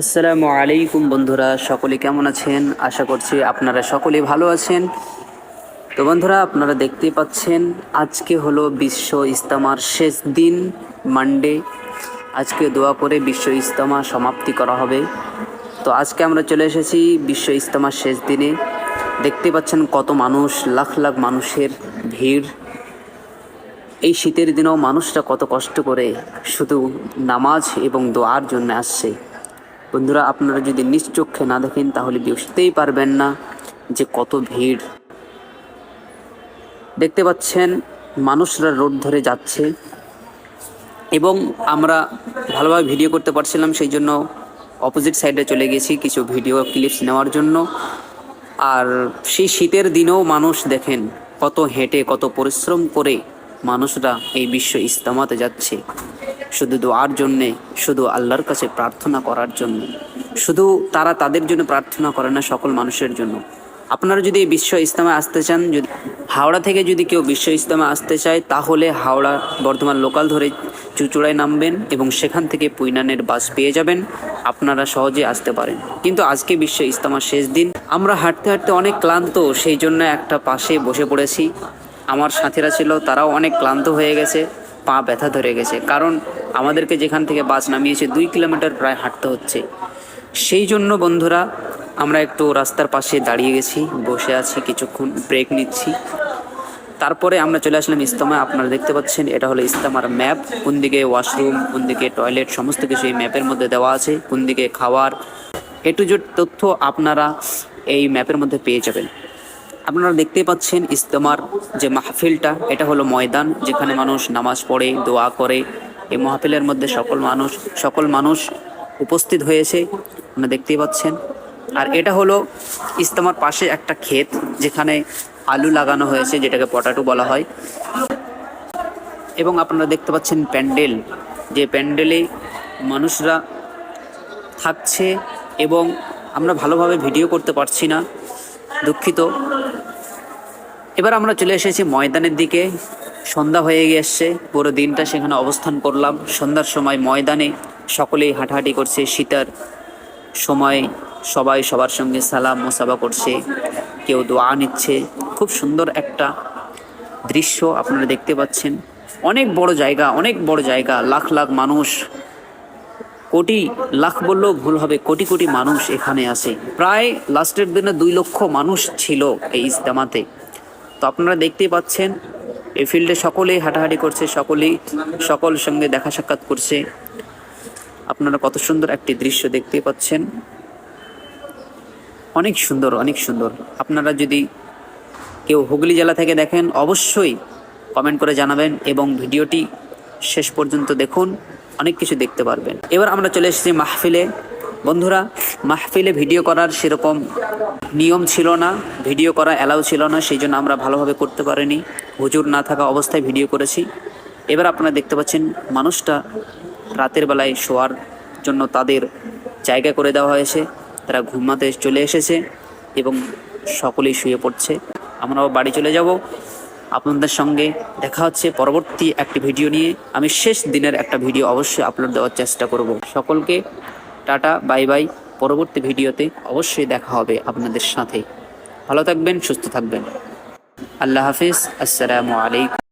আসসালামু আলাইকুম বন্ধুরা, সকলে কেমন আছেন? আশা করছি আপনারা সকলেই ভালো আছেন। তো বন্ধুরা, আপনারা দেখতেই পাচ্ছেন আজকে হলো বিশ্ব ইজতেমার শেষ দিন, মানডে। আজকে দোয়া করে বিশ্ব ইজতেমা সমাপ্তি করা হবে। তো আজকে আমরা চলে এসেছি বিশ্ব ইজতেমার শেষ দিনে। দেখতে পাচ্ছেন কত মানুষ, লাখ লাখ মানুষের ভিড়। এই শীতের দিনেও মানুষরা কত কষ্ট করে শুধু নামাজ এবং দোয়ার জন্য আসছে। বন্ধুরা, আপনারা যদি নিজ চোখে না দেখেন তাহলে বুঝতেই পারবেন না যে কত ভিড়। দেখতে পাচ্ছেন মানুষরা রোড ধরে যাচ্ছে এবং আমরা ভালোভাবে ভিডিও করতে পারছিলাম, সেই জন্য অপোজিট সাইডে চলে গেছি কিছু ভিডিও ক্লিপস নেওয়ার জন্য। আর সেই শীতের দিনেও মানুষ দেখেন কত হেঁটে, কত পরিশ্রম করে মানুষরা এই বিশ্ব ইজতেমাতে যাচ্ছে শুধু দোয়ার জন্যে, শুধু আল্লাহর কাছে প্রার্থনা করার জন্য। শুধু তারা তাদের জন্য প্রার্থনা করে না, সকল মানুষের জন্য। আপনারা যদি এই বিশ্ব ইজতেমায় আসতে চান, যদি হাওড়া থেকে যদি কেউ বিশ্ব ইজতেমায় আসতে চায়, তাহলে হাওড়া বর্ধমান লোকাল ধরে চুঁচুড়ায় নামবেন এবং সেখান থেকে পুইনানের বাস পেয়ে যাবেন, আপনারা সহজে আসতে পারেন। কিন্তু আজকে বিশ্ব ইজতেমার শেষ দিন, আমরা হাঁটতে হাঁটতে অনেক ক্লান্ত, সেই জন্য একটা পাশে বসে পড়েছি। আমার সাথীরা ছিল, তারাও অনেক ক্লান্ত হয়ে গেছে, পা ব্যথা ধরে গেছে, কারণ আমাদেরকে যেখান থেকে বাস নামিয়েছে 2 কিলোমিটার প্রায় হাঁটতে হচ্ছে। সেই জন্য বন্ধুরা, আমরা একটু রাস্তার পাশে দাঁড়িয়ে গেছি, বসে আছি, কিছুক্ষণ ব্রেক নিচ্ছি। তারপরে আমরা চলে আসলাম ইজতেমায়। আপনারা দেখতে পাচ্ছেন এটা হলো ইজতেমার ম্যাপ। কোন দিকে ওয়াশরুম, কোন দিকে টয়লেট, সমস্ত কিছু এই ম্যাপের মধ্যে দেওয়া আছে। কোন দিকে খাওয়ার, এ টু জেড তথ্য আপনারা এই ম্যাপের মধ্যে পেয়ে যাবেন। আপনারা দেখতেই পাচ্ছেন ইজতেমার যে মাহফিলটা, এটা হলো ময়দান যেখানে মানুষ নামাজ পড়ে, দোয়া করে। এই মাহফিলের মধ্যে সকল মানুষ উপস্থিত হয়েছে, আপনারা দেখতেই পাচ্ছেন। আর এটা হলো ইজতেমার পাশে একটা ক্ষেত যেখানে আলু লাগানো হয়েছে, যেটাকে পটাটো বলা হয়। এবং আপনারা দেখতে পাচ্ছেন প্যান্ডেল, যে প্যান্ডেলে মানুষরা থাকছে এবং আমরা ভালোভাবে ভিডিও করতে পারছি না, দুঃখিত। এবার আমরা চলে এসেছি ময়দানের দিকে। সন্ধ্যা হয়ে গিয়েছে, পুরো দিনটা সেখানে অবস্থান করলাম। সন্ধ্যার সময় ময়দানে সকলেই হাঁটাহাঁটি করছে। শীতের সময় সবাই সবার সঙ্গে সালাম মোসাফা করছে, কেউ দোয়া নিচ্ছে। খুব সুন্দর একটা দৃশ্য আপনারা দেখতে পাচ্ছেন। অনেক বড় জায়গা, লাখ লাখ মানুষ, কোটি, লাখ বললেও ভুল হবে, কোটি কোটি মানুষ এখানে আসে। প্রায় লাস্টের দিনে 2 লক্ষ মানুষ ছিল এই ইজতেমাতে। তো আপনারা দেখতেই পাচ্ছেন এই ফিল্ডে সকলেই হাঁটাহাঁটি করছে, সকল সঙ্গে দেখা সাক্ষাৎ করছে। আপনারা কত সুন্দর একটি দৃশ্য দেখতে পাচ্ছেন, অনেক সুন্দর। আপনারা যদি কেউ হুগলি জেলা থেকে দেখেন, অবশ্যই কমেন্ট করে জানাবেন এবং ভিডিওটি শেষ পর্যন্ত দেখুন, অনেক কিছু দেখতে পারবেন। এবার আমরা চলে এসেছি মাহফিলে। বন্ধুরা, মাহফিলে ভিডিও করার সেরকম নিয়ম ছিল না, ভিডিও করা অ্যালাউ ছিল না, সেই জন্য আমরা ভালোভাবে করতে পারিনি। হুজুর না থাকা অবস্থায় ভিডিও করেছি। এবার আপনারা দেখতে পাচ্ছেন মানুষটা রাতের বেলায় শোয়ার জন্য তাদের জায়গা করে দেওয়া হয়েছে, তারা ঘুমাতে চলে এসেছে এবং সকলেই শুয়ে পড়ছে। আমরাও বাড়ি চলে যাব। আপনাদের সঙ্গে দেখা হচ্ছে পরবর্তী একটি ভিডিও নিয়ে। আমি শেষ দিনের একটা ভিডিও অবশ্যই আপলোড দেওয়ার চেষ্টা করব। সকলকে টাটা, বাই বাই। পরবর্তী ভিডিওতে অবশ্যই দেখা হবে আপনাদের সাথে। ভালো থাকবেন, সুস্থ থাকবেন। আল্লাহ হাফিজ, আসসালামু আলাইকুম।